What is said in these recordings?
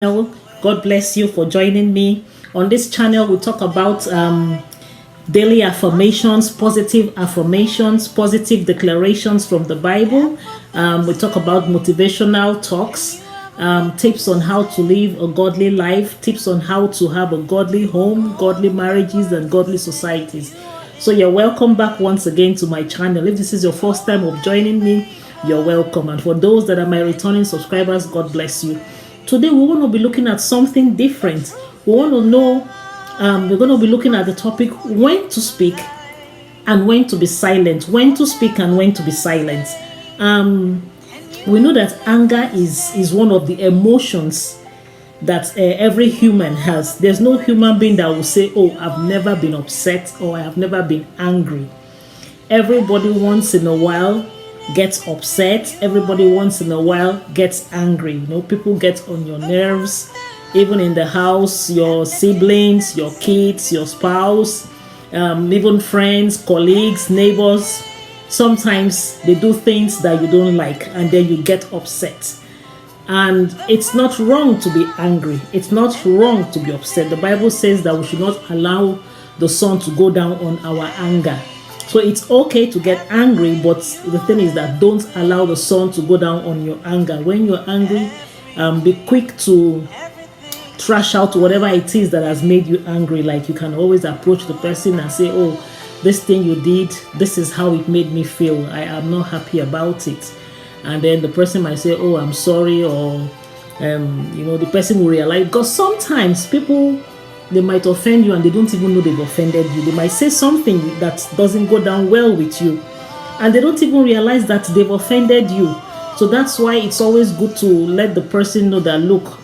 God bless you for joining me. On this channel, we talk about daily affirmations, positive declarations from the Bible. We talk about motivational talks, tips on how to live a godly life, tips on how to have a godly home, godly marriages, and godly societies. So you're welcome back once again to my channel. If this is your first time of joining me, you're welcome. And for those that are my returning subscribers, God bless you. Today we want to be looking at something different. We want to know, we're going to be looking at the topic when to speak and when to be silent. When to speak and when to be silent. We know that anger is one of the emotions that every human has. There's no human being that will say, oh, I've never been upset or I have never been angry. Everybody once in a while gets upset. Everybody once in a while gets angry. People get on your nerves, even in the house, your siblings, your kids, your spouse, even friends, colleagues, neighbors. Sometimes they do things that you don't like and then you get upset. And it's not wrong to be angry. It's not wrong to be upset. The Bible says that we should not allow the sun to go down on our anger. So it's okay to get angry, but the thing is that don't allow the sun to go down on your anger. When you're angry, be quick to trash out whatever it is that has made you angry. Like you can always approach the person and say, oh, this thing you did, this is how it made me feel. I am not happy about it. And then the person might say, oh, I'm sorry, or the person will realize, because sometimes people, they might offend you and they don't even know they've offended you. They might say something that doesn't go down well with you and they don't even realize that they've offended you. So that's why it's always good to let the person know that, look,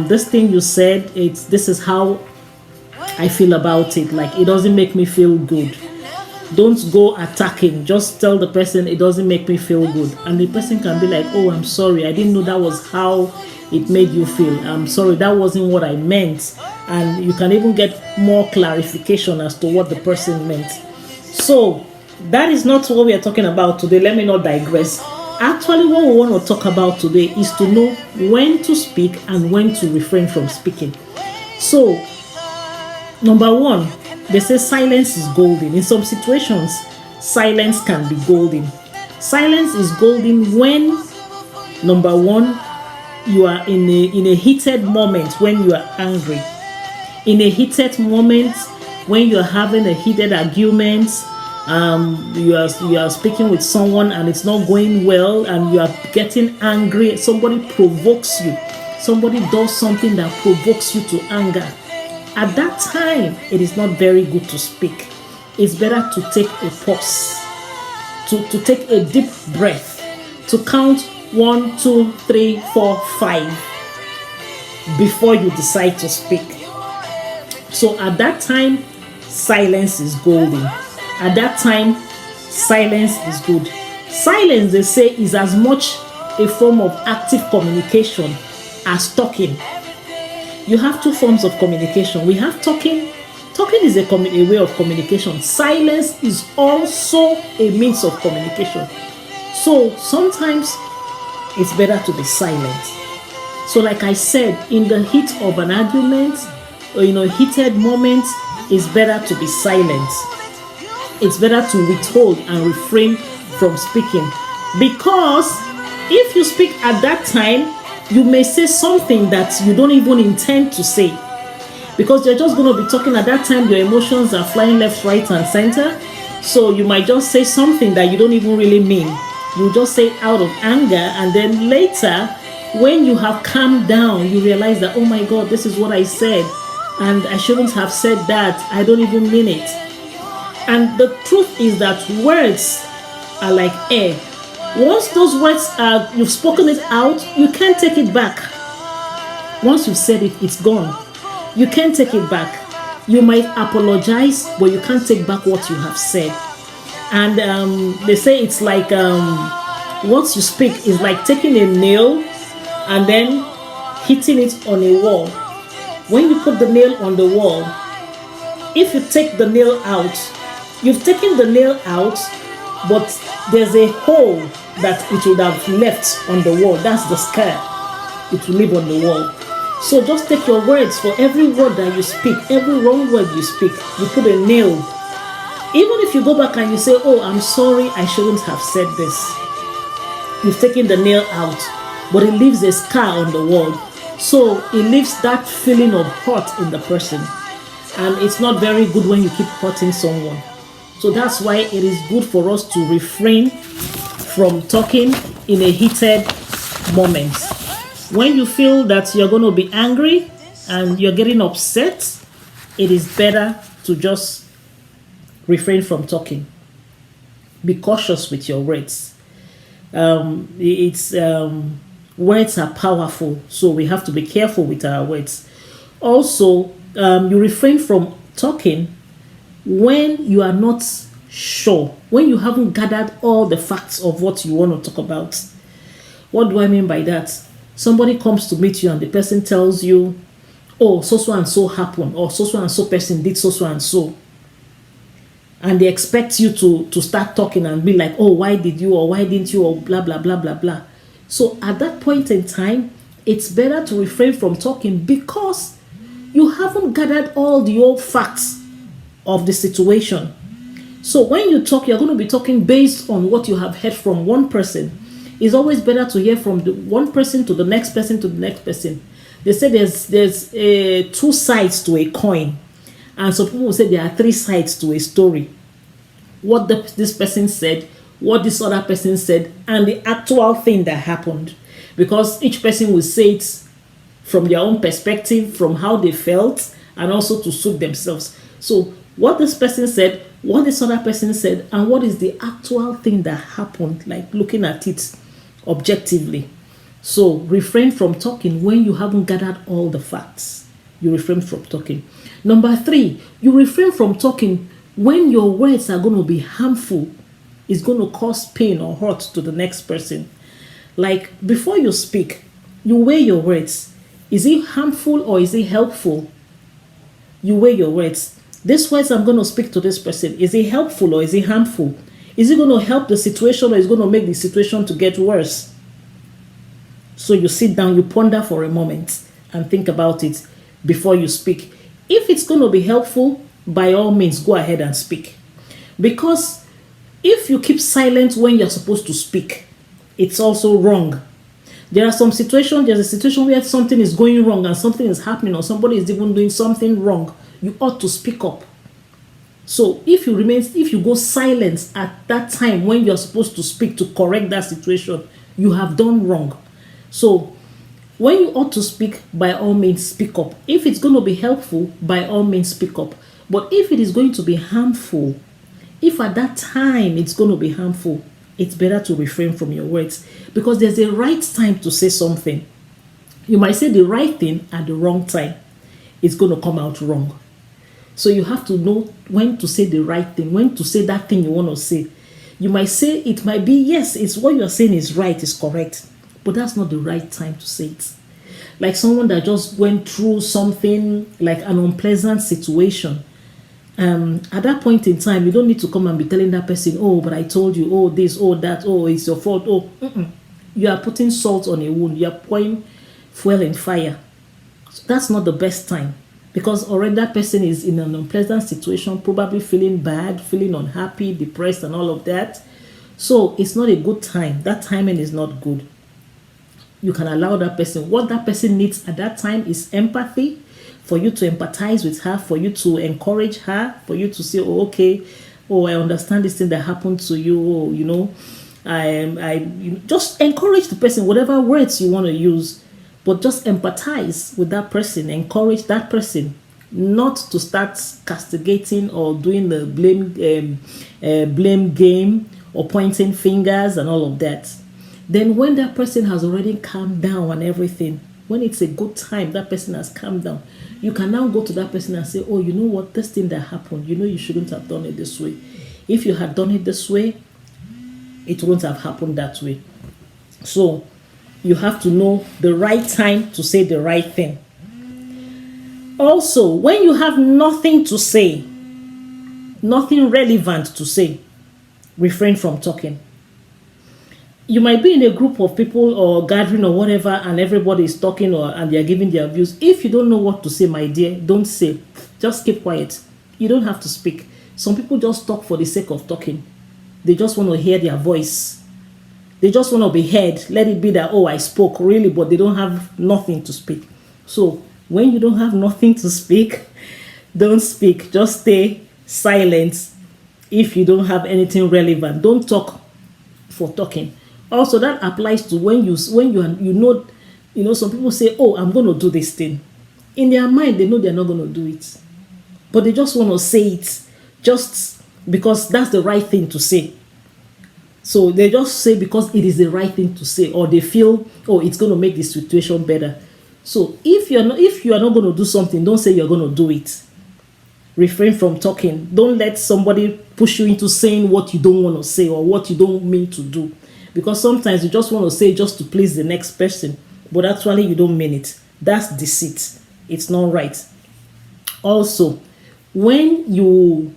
this thing you said, this is how I feel about it. Like, it doesn't make me feel good. Don't go attacking. Just tell the person it doesn't make me feel good. And the person can be like, oh, I'm sorry. I didn't know that was how it made you feel. I'm sorry, that wasn't what I meant. And you can even get more clarification as to what the person meant. So that is not what we are talking about today. Let me not digress. Actually, what we want to talk about today is to know when to speak and when to refrain from speaking. So, number one, they say silence is golden. In some situations, silence can be golden. Silence is golden when, number one, you are in a heated moment, when you are angry. In a heated moment, when you are having a heated argument, you are speaking with someone and it's not going well and you are getting angry. Somebody provokes you. Somebody does something that provokes you to anger. At that time, it is not very good to speak. It's better to take a pause, to take a deep breath, to count 1, 2, 3, 4, 5 before you decide to speak. So at that time, silence is golden. At that time, silence is good. Silence, they say, is as much a form of active communication as talking. You have two forms of communication. We have talking. Talking is a way of communication. Silence is also a means of communication. So sometimes it's better to be silent. So like I said, in the heat of an argument or heated moment, it's better to be silent. It's better to withhold and refrain from speaking. Because if you speak at that time, you may say something that you don't even intend to say, because you're just going to be talking at that time. Your emotions are flying left, right, and center. So you might just say something that you don't even really mean. You just say out of anger, and then later, when you have calmed down, you realize that, oh my God, this is what I said, and I shouldn't have said that. I don't even mean it. And the truth is that words are like air. Once those words you've spoken it out, you can't take it back. Once you've said it, it's gone. You can't take it back. You might apologize, but you can't take back what you have said. And they say it's like once you speak, it's like taking a nail and then hitting it on a wall. When you put the nail on the wall, if you take the nail out, you've taken the nail out, but there's a hole that it would have left on the wall. That's the scar. It will live on the wall. So just take your words. For every word that you speak, every wrong word you speak, you put a nail. Even if you go back and you say, oh, I'm sorry, I shouldn't have said this. You've taken the nail out, but it leaves a scar on the wall. So it leaves that feeling of hurt in the person. And it's not very good when you keep hurting someone. So that's why it is good for us to refrain from talking in a heated moment. When you feel that you're going to be angry and you're getting upset, it is better to just refrain from talking. Be cautious with your words. Words are powerful, so we have to be careful with our words. Also, you refrain from talking when you are not sure, when you haven't gathered all the facts of what you want to talk about. What do I mean by that? Somebody comes to meet you and the person tells you, oh, so and so happened, or so and so person did so and so. And they expect you to start talking and be like, oh, why did you, or why didn't you, or blah, blah, blah, blah, blah. So at that point in time, it's better to refrain from talking because you haven't gathered all the old facts of the situation. So when you talk, you're going to be talking based on what you have heard from one person. It's always better to hear from the one person to the next person to the next person. They say there's two sides to a coin. And some people will say there are three sides to a story. What this person said, what this other person said, and the actual thing that happened. Because each person will say it from their own perspective, from how they felt, and also to suit themselves. So what this person said, what this other person said, and what is the actual thing that happened, like looking at it objectively. So refrain from talking when you haven't gathered all the facts. You refrain from talking. Number 3, you refrain from talking when your words are going to be harmful. It's going to cause pain or hurt to the next person. Like before you speak, you weigh your words. Is it harmful or is it helpful? You weigh your words. These words I'm going to speak to this person, is it helpful or is it harmful? Is it going to help the situation or is it going to make the situation to get worse? So you sit down, you ponder for a moment and think about it before you speak. If it's going to be helpful, by all means, go ahead and speak. Because if you keep silent when you're supposed to speak, it's also wrong. There's a situation where something is going wrong and something is happening or somebody is even doing something wrong. You ought to speak up. So if you go silent at that time when you're supposed to speak to correct that situation, you have done wrong. So when you ought to speak, by all means speak up. If it's going to be helpful, by all means speak up. But if it is going to be harmful, if at that time it's going to be harmful, it's better to refrain from your words, because there's a right time to say something. You might say the right thing at the wrong time. It's going to come out wrong. So you have to know when to say the right thing, when to say that thing you want to say. You might say, it might be, yes, it's what you're saying is right, is correct, but that's not the right time to say it. Like someone that just went through something like an unpleasant situation. At that point in time, you don't need to come and be telling that person, oh, but I told you, oh, this, oh, that, oh, it's your fault. Oh, you are putting salt on a wound. You are pouring fuel in fire. So that's not the best time, because already that person is in an unpleasant situation, probably feeling bad, feeling unhappy, depressed, and all of that. So it's not a good time. That timing is not good. You can allow that person. What that person needs at that time is empathy, for you to empathize with her, for you to encourage her, for you to say, oh, okay, oh, I understand this thing that happened to you, oh, you know, just encourage the person, whatever words you want to use, but just empathize with that person, encourage that person, not to start castigating or doing the blame game or pointing fingers and all of that. Then when that person has already calmed down and everything, when it's a good time, that person has calmed down, you can now go to that person and say, oh, you know what, this thing that happened, you know, you shouldn't have done it this way. If you had done it this way, it wouldn't have happened that way. So you have to know the right time to say the right thing. Also, when you have nothing to say, nothing relevant to say, refrain from talking. You might be in a group of people or gathering or whatever, and everybody is talking and they are giving their views. If you don't know what to say, my dear, don't say. Just keep quiet. You don't have to speak. Some people just talk for the sake of talking. They just want to hear their voice. They just want to be heard. Let it be that, oh, I spoke, really, but they don't have nothing to speak. So when you don't have nothing to speak, don't speak. Just stay silent. If you don't have anything relevant, don't talk for talking. Also, that applies to when you some people say, oh, I'm going to do this thing. In their mind, they know they're not going to do it, but they just want to say it just because that's the right thing to say. So they just say because it is the right thing to say, or they feel, oh, it's going to make the situation better. So if you are not going to do something, don't say you're going to do it. Refrain from talking. Don't let somebody push you into saying what you don't want to say or what you don't mean to do. Because sometimes you just want to say just to please the next person, but actually you don't mean it. That's deceit. It's not right. Also, when you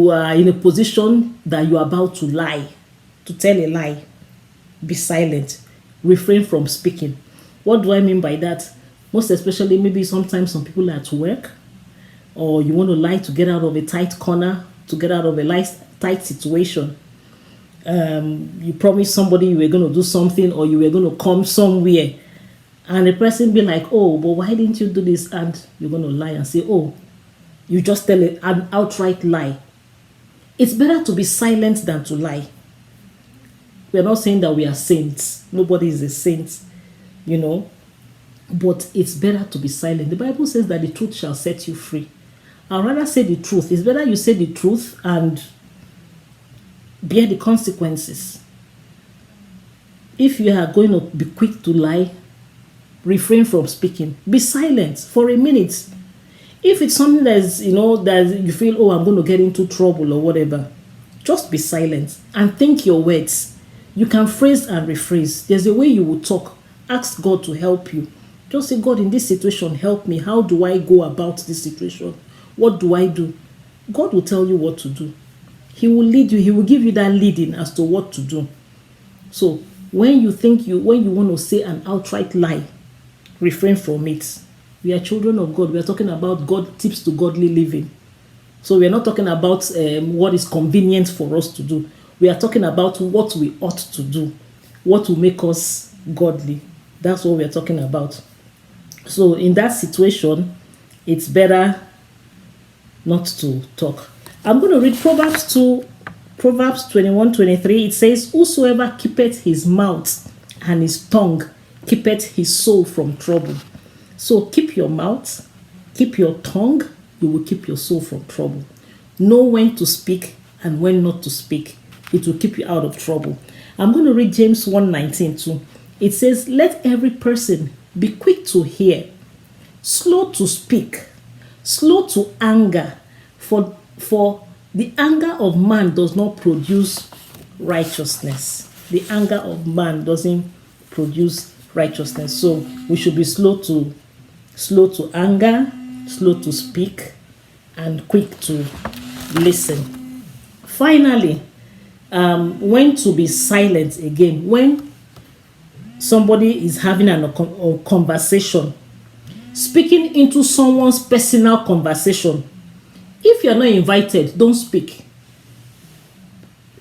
are in a position that you are about to lie, to tell a lie, be silent. Refrain from speaking. What do I mean by that? Most especially, maybe sometimes some people are at work, or you want to lie to get out of a tight corner, to get out of a tight situation. You promised somebody you were going to do something, or you were going to come somewhere, and the person be like, oh, but why didn't you do this? And you're going to lie and say, oh, you just tell an outright lie. It's better to be silent than to lie. We're not saying that we are saints. Nobody is a saint, but it's better to be silent. The Bible says that the truth shall set you free. I'd rather say the truth. It's better you say the truth and bear the consequences. If you are going to be quick to lie, refrain from speaking. Be silent for a minute. If it's something that is, that you feel, oh, I'm going to get into trouble or whatever, just be silent and think your words. You can phrase and rephrase. There's a way you will talk. Ask God to help you. Just say, God, in this situation, help me. How do I go about this situation? What do I do? God will tell you what to do. He will lead you. He will give you that leading as to what to do. So when you want to say an outright lie, refrain from it. We are children of God. We are talking about God tips to godly living. So we are not talking about what is convenient for us to do. We are talking about what we ought to do, what will make us godly. That's what we are talking about. So in that situation, it's better not to talk. I'm going to read Proverbs 2, Proverbs 21:23. It says, whosoever keepeth his mouth and his tongue keepeth his soul from trouble. So keep your mouth, keep your tongue, you will keep your soul from trouble. Know when to speak and when not to speak. It will keep you out of trouble. I'm going to read James 1:19 too. It says, let every person be quick to hear, slow to speak, slow to anger, for the anger of man does not produce righteousness. The anger of man doesn't produce righteousness. So we should be slow to anger, slow to speak, and quick to listen. Finally, when to be silent again. When somebody is having a conversation, speaking into someone's personal conversation. If you're not invited, don't speak.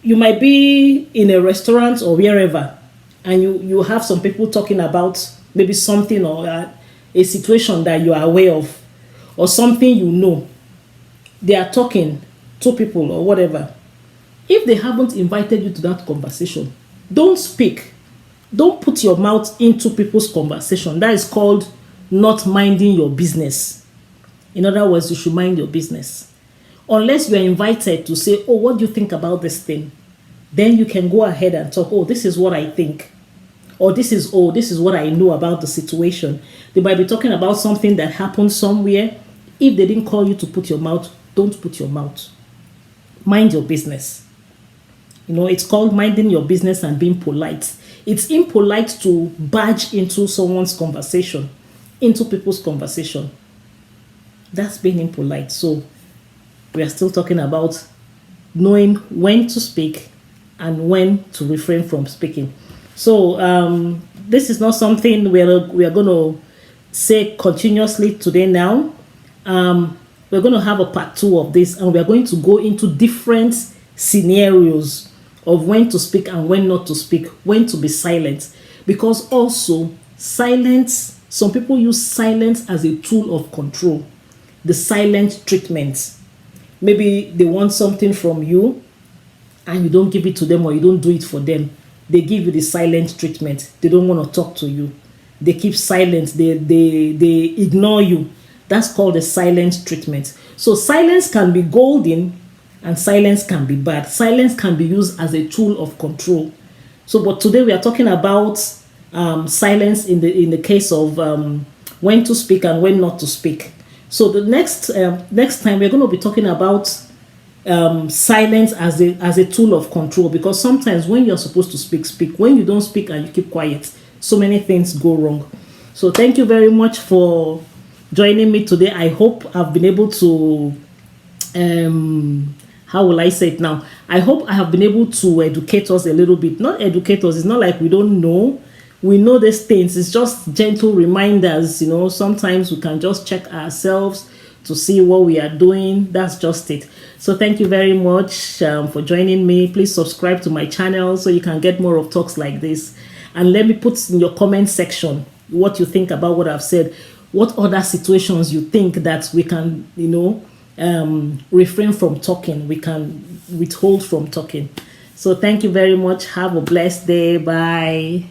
You might be in a restaurant or wherever, and you have some people talking about maybe something or a situation that you are aware of, or something they are talking to people or whatever. If they haven't invited you to that conversation, don't speak. Don't put your mouth into people's conversation. That is called not minding your business. In other words, you should mind your business. Unless you are invited to say, oh, what do you think about this thing? Then you can go ahead and talk, oh, this is what I think. Or this is what I know about the situation. They might be talking about something that happened somewhere. If they didn't call you to put your mouth, don't put your mouth. Mind your business. It's called minding your business and being polite. It's impolite to barge into someone's conversation, into people's conversation. That's being impolite. So we are still talking about knowing when to speak and when to refrain from speaking. So this is not something we are going to say continuously today now. We're going to have a part 2 of this, and we are going to go into different scenarios of when to speak and when not to speak, when to be silent. Because also, silence, some people use silence as a tool of control. The silent treatment. Maybe they want something from you and you don't give it to them, or you don't do it for them. They give you the silent treatment. They don't want to talk to you. They keep silent. They ignore you. That's called the silent treatment. So silence can be golden and silence can be bad. Silence can be used as a tool of control. So, but today we are talking about silence in the case of when to speak and when not to speak. So the next time we're going to be talking about silence as a tool of control, because sometimes when you're supposed to speak. When you don't speak and you keep quiet, so many things go wrong. So thank you very much for joining me today. I hope I've been able to how will I say it now? I hope I have been able to educate us a little bit. Not educate us, it's not like we don't know. We know these things. It's just gentle reminders. Sometimes we can just check ourselves to see what we are doing. That's just it. So thank you very much for joining me. Please subscribe to my channel so you can get more of talks like this. And let me put in your comment section what you think about what I've said. What other situations you think that we can, refrain from talking, we can withhold from talking. So thank you very much. Have a blessed day. Bye.